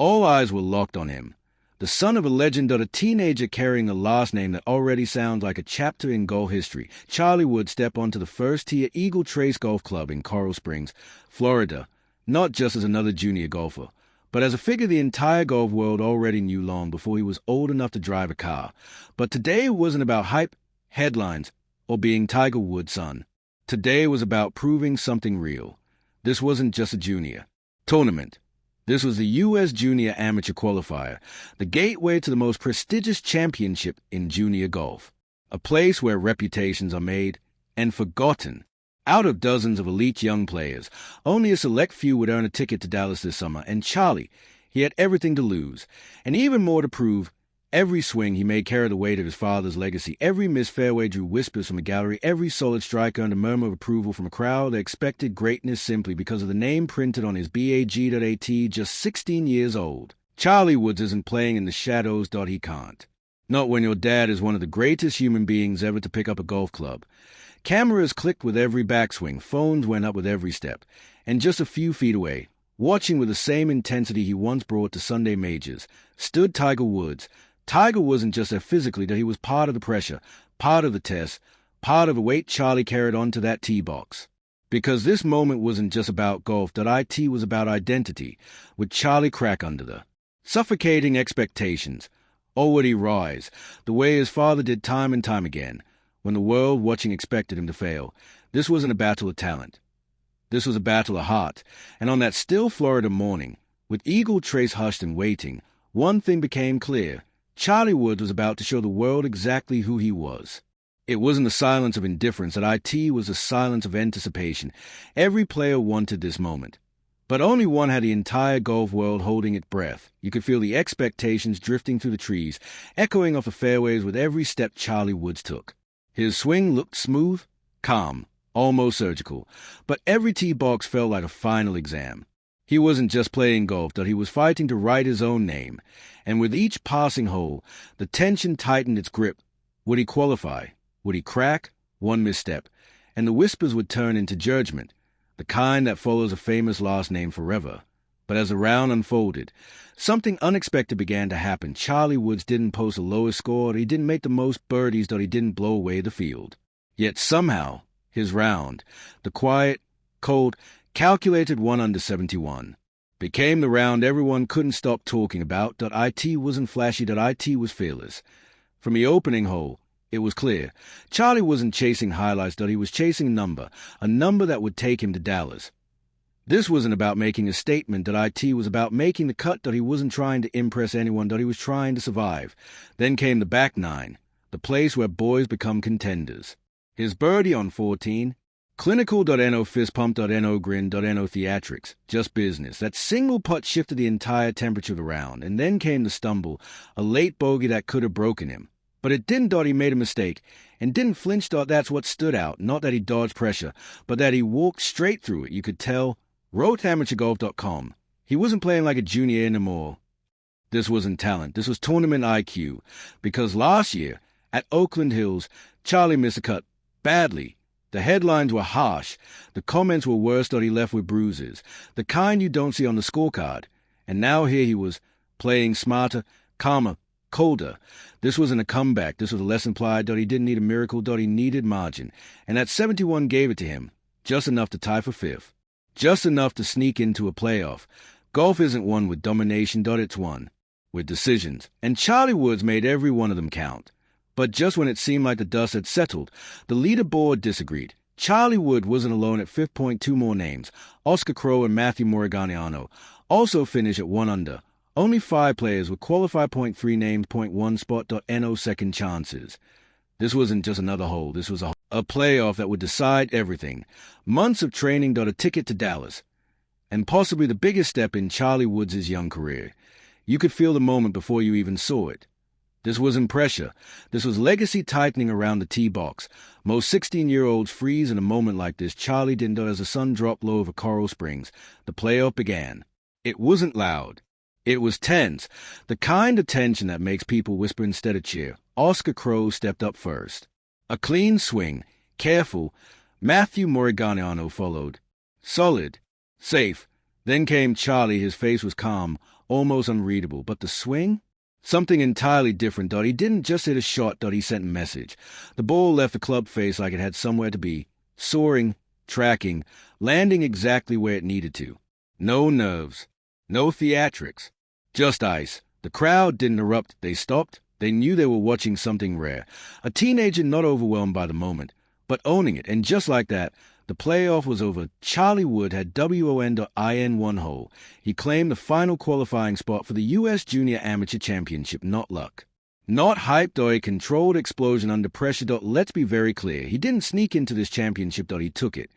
All eyes were locked on him. The son of a legend, a teenager carrying a last name that already sounds like a chapter in golf history. Charlie Wood stepped onto the first tee at Eagle Trace Golf Club in Coral Springs, Florida, not just as another junior golfer, but as a figure the entire golf world already knew long before he was old enough to drive a car. But today it wasn't about hype, headlines, or being Tiger Woods' son. Today was about proving something real. This wasn't just a junior tournament. This was the U.S. Junior Amateur Qualifier, the gateway to the most prestigious championship in junior golf, a place where reputations are made and forgotten. Out of dozens of elite young players, only a select few would earn a ticket to Dallas this summer, and Charlie, he had everything to lose, and even more to prove. Every swing he made carried the weight of his father's legacy. Every missed fairway drew whispers from a gallery. Every solid strike earned a murmur of approval from a crowd that expected greatness simply because of the name printed on his bag.at, just 16 years old. Charlie Woods isn't playing in the shadows. He can't. Not when your dad is one of the greatest human beings ever to pick up a golf club. Cameras clicked with every backswing. Phones went up with every step. And just a few feet away, watching with the same intensity he once brought to Sunday majors, stood Tiger Woods. Tiger wasn't just there physically, that he was part of the pressure, part of the test, part of the weight Charlie carried onto that tee box. Because this moment wasn't just about golf, it was about identity, with Charlie crack under the suffocating expectations. Or would he rise, the way his father did time and time again, when the world watching expected him to fail? This wasn't a battle of talent. This was a battle of heart. And on that still Florida morning, with Eagle Trace hushed and waiting, one thing became clear. Charlie Woods was about to show the world exactly who he was. It wasn't the silence of indifference. It was the silence of anticipation. Every player wanted this moment. But only one had the entire golf world holding its breath. You could feel the expectations drifting through the trees, echoing off the fairways with every step Charlie Woods took. His swing looked smooth, calm, almost surgical. But every tee box felt like a final exam. He wasn't just playing golf, he was fighting to write his own name. And with each passing hole, the tension tightened its grip. Would he qualify? Would he crack? One misstep, and the whispers would turn into judgment, the kind that follows a famous last name forever. But as the round unfolded, something unexpected began to happen. Charlie Woods didn't post the lowest score, he didn't make the most birdies, he didn't blow away the field. Yet somehow, his round, the quiet, cold, calculated 1 under 71, became the round everyone couldn't stop talking about. It wasn't flashy, it was fearless. From the opening hole, it was clear. Charlie wasn't chasing highlights, he was chasing a number that would take him to Dallas. This wasn't about making a statement, it was about making the cut. He wasn't trying to impress anyone, he was trying to survive. Then came the back nine, the place where boys become contenders. His birdie on 14, clinical.no, fistpump.no, grin.no, theatrics, just business. That single putt shifted the entire temperature of the round, and then came the stumble, a late bogey that could have broken him. But it didn't. He made a mistake, and didn't flinch. That's what stood out. Not that he dodged pressure, but that he walked straight through it. You could tell. Wrote amateurgolf.com. He wasn't playing like a junior anymore. This wasn't talent. This was tournament IQ. Because last year, at Oakland Hills, Charlie missed a cut badly. The headlines were harsh. The comments were worse. He left with bruises, the kind you don't see on the scorecard. And now here he was, playing smarter, calmer, colder. This wasn't a comeback. This was a lesson applied. He didn't need a miracle. He needed margin. And that 71 gave it to him. Just enough to tie for fifth. Just enough to sneak into a playoff. Golf isn't won with domination. It's won with decisions. And Charlie Woods made every one of them count. But just when it seemed like the dust had settled, the leaderboard disagreed. Charlie Wood wasn't alone at fifth. Two more names, Oscar Crowe and Matthew Moriganiano, also finished at 1 under. Only 5 players with qualifier 3 names, 1 spot. No second chances. This wasn't just another hole. This was a playoff that would decide everything. Months of training. A ticket to Dallas. And possibly the biggest step in Charlie Woods' young career. You could feel the moment before you even saw it. This wasn't pressure. This was legacy tightening around the tee box. Most 16-year-olds freeze in a moment like this. Charlie didn't. As the sun dropped low over Coral Springs, the playoff began. It wasn't loud. It was tense. The kind of tension that makes people whisper instead of cheer. Oscar Crowe stepped up first. A clean swing. Careful. Matthew Moriganiano followed. Solid. Safe. Then came Charlie. His face was calm, almost unreadable. But the swing? Something entirely different. He didn't just hit a shot. He sent a message. The ball left the club face like it had somewhere to be, soaring, tracking, landing exactly where it needed to. No nerves, no theatrics, just ice. The crowd didn't erupt. They stopped. They knew they were watching something rare. A teenager not overwhelmed by the moment, but owning it. And just like that, the playoff was over. Charlie Wood had WON.IN one hole. He claimed the final qualifying spot for the U.S. Junior Amateur Championship. Not luck. Not hyped or a controlled explosion under pressure. Let's be very clear. He didn't sneak into this championship. He took it.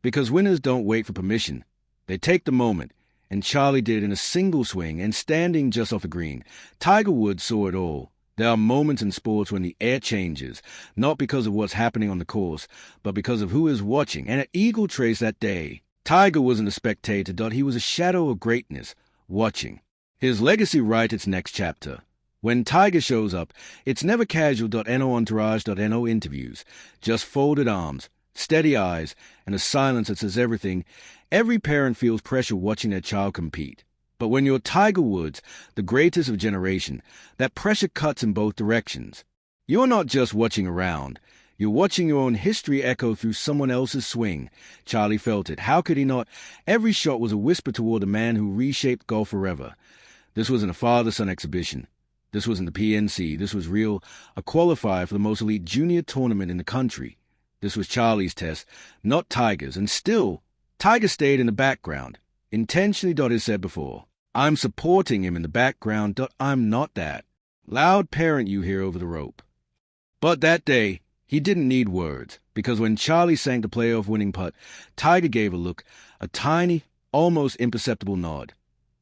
Because winners don't wait for permission. They take the moment. And Charlie did in a single swing and standing just off the green. Tiger Woods saw it all. There are moments in sports when the air changes, not because of what's happening on the course, but because of who is watching. And at Eagle Trace that day, Tiger wasn't a spectator. He was a shadow of greatness, watching. His legacy writes its next chapter. When Tiger shows up, it's never casual. No entourage. No interviews. Just folded arms, steady eyes, and a silence that says everything. Every parent feels pressure watching their child compete. But when you're Tiger Woods, the greatest of generation, that pressure cuts in both directions. You're not just watching around. You're watching your own history echo through someone else's swing. Charlie felt it. How could he not? Every shot was a whisper toward a man who reshaped golf forever. This wasn't a father-son exhibition. This wasn't the PNC. This was real, a qualifier for the most elite junior tournament in the country. This was Charlie's test, not Tiger's. And still, Tiger stayed in the background. Intentionally. As said before. I'm supporting him in the background. I'm not that loud parent you hear over the rope. But that day, he didn't need words, because when Charlie sank the playoff winning putt, Tiger gave a look, a tiny, almost imperceptible nod.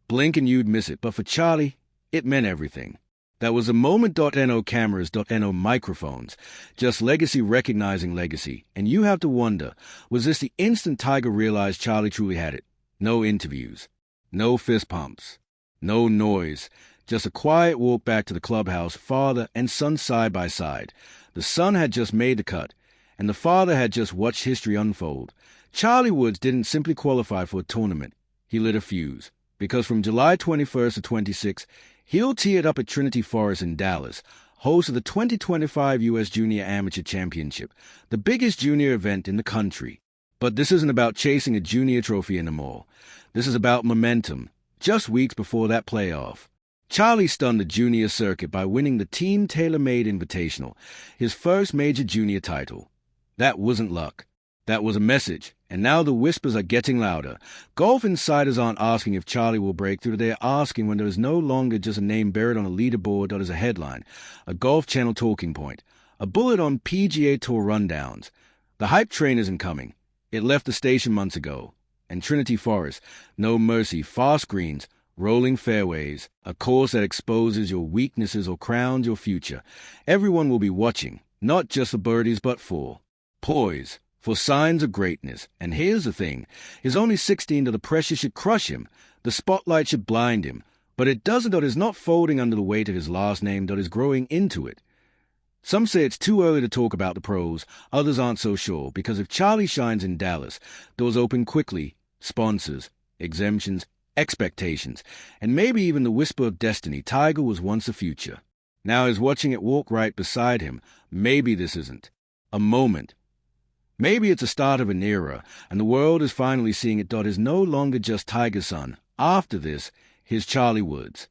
Blink and you'd miss it, but for Charlie, it meant everything. That was a moment. No cameras. No microphones. Just legacy recognizing legacy. And you have to wonder, was this the instant Tiger realized Charlie truly had it? No interviews. No fist pumps. No noise. Just a quiet walk back to the clubhouse, father and son side by side. The son had just made the cut, and the father had just watched history unfold. Charlie Woods didn't simply qualify for a tournament. He lit a fuse. Because from July 21st to 26th, he'll tee it up at Trinity Forest in Dallas, host of the 2025 U.S. Junior Amateur Championship, the biggest junior event in the country. But this isn't about chasing a junior trophy anymore. This is about momentum. Just weeks before that playoff, Charlie stunned the junior circuit by winning the Team Tailor-Made Invitational, his first major junior title. That wasn't luck. That was a message. And now the whispers are getting louder. Golf insiders aren't asking if Charlie will break through. They're asking when there is no longer just a name buried on a leaderboard as a headline, a Golf Channel talking point, a bullet on PGA Tour rundowns. The hype train isn't coming. It left the station months ago. And Trinity Forest, no mercy, fast greens, rolling fairways, a course that exposes your weaknesses or crowns your future. Everyone will be watching, not just for birdies but for poise, for signs of greatness. And here's the thing, he's only 16. The pressure should crush him, the spotlight should blind him, but it doesn't. Is not folding under the weight of his last name. Is growing into it. Some say it's too early to talk about the pros, others aren't so sure, because if Charlie shines in Dallas, doors open quickly, sponsors, exemptions, expectations, and maybe even the whisper of destiny. Tiger was once a future. Now he's watching it walk right beside him. Maybe this isn't a moment. Maybe it's the start of an era, and the world is finally seeing it. Is no longer just Tiger's son. After this, here's Charlie Woods.